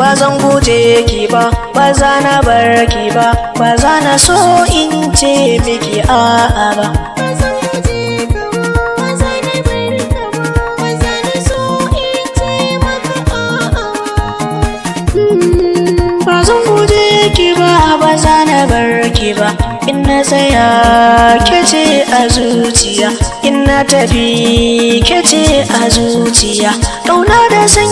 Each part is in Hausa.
ba zan guje ki ba, ba za na bar ki ba, ba za na so in ce miki a'a ba. Ba zan guje ki ba, ba za na bar ki ba, in na tsaya kece a zuciya, in na tafi kece a zuciya, ƙauna da san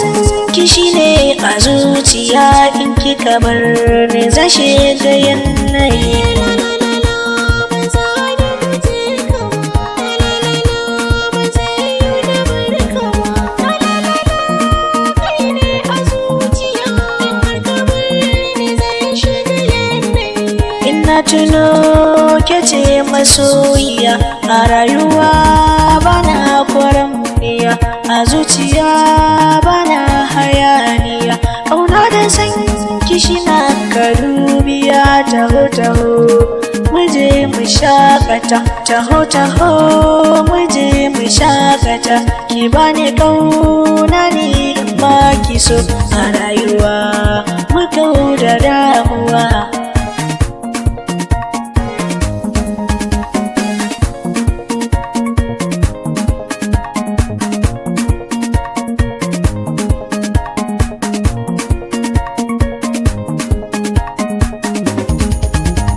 ki shine a zuciya, in kika bar ni zan shiga yanayi. Na tuno kece masoyiya a rayuwa, bana kwaramniya a zuciya, bana hayaniya, ƙauna da san kishi na karubiya. Taho taho muje mu shakata, taho taho muje mu shakata, ki bani ƙauna ni ma ki so a rayuwa, mu kauda damuwa.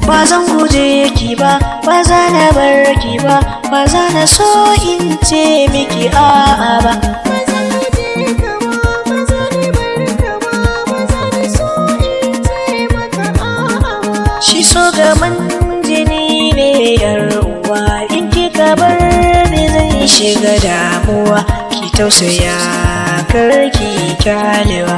Ba zan guje ki ba, ba za na bar ki ba, ba za na so in ce miki a'a ba. Shi so gaman jini ne yar uwa, in kika bar ni zan shiga damuwa, ki tausaya kar ki kyalewa.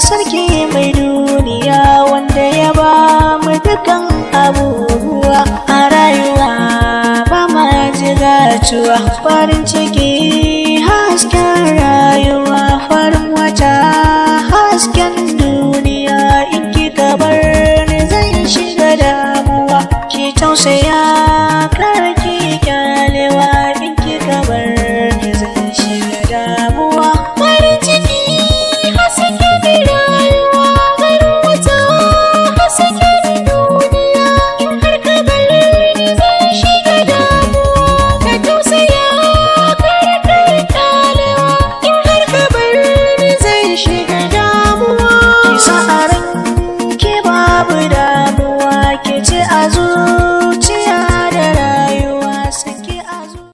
Sarki mai duniya wanda ya ba mu dukan abubuwa a rayuwa, ba ma jigatuwa, farin ciki hasken rayuwa, farin wata hasken duniya, in kika bar ni zan shiga damuwa, ki tausaya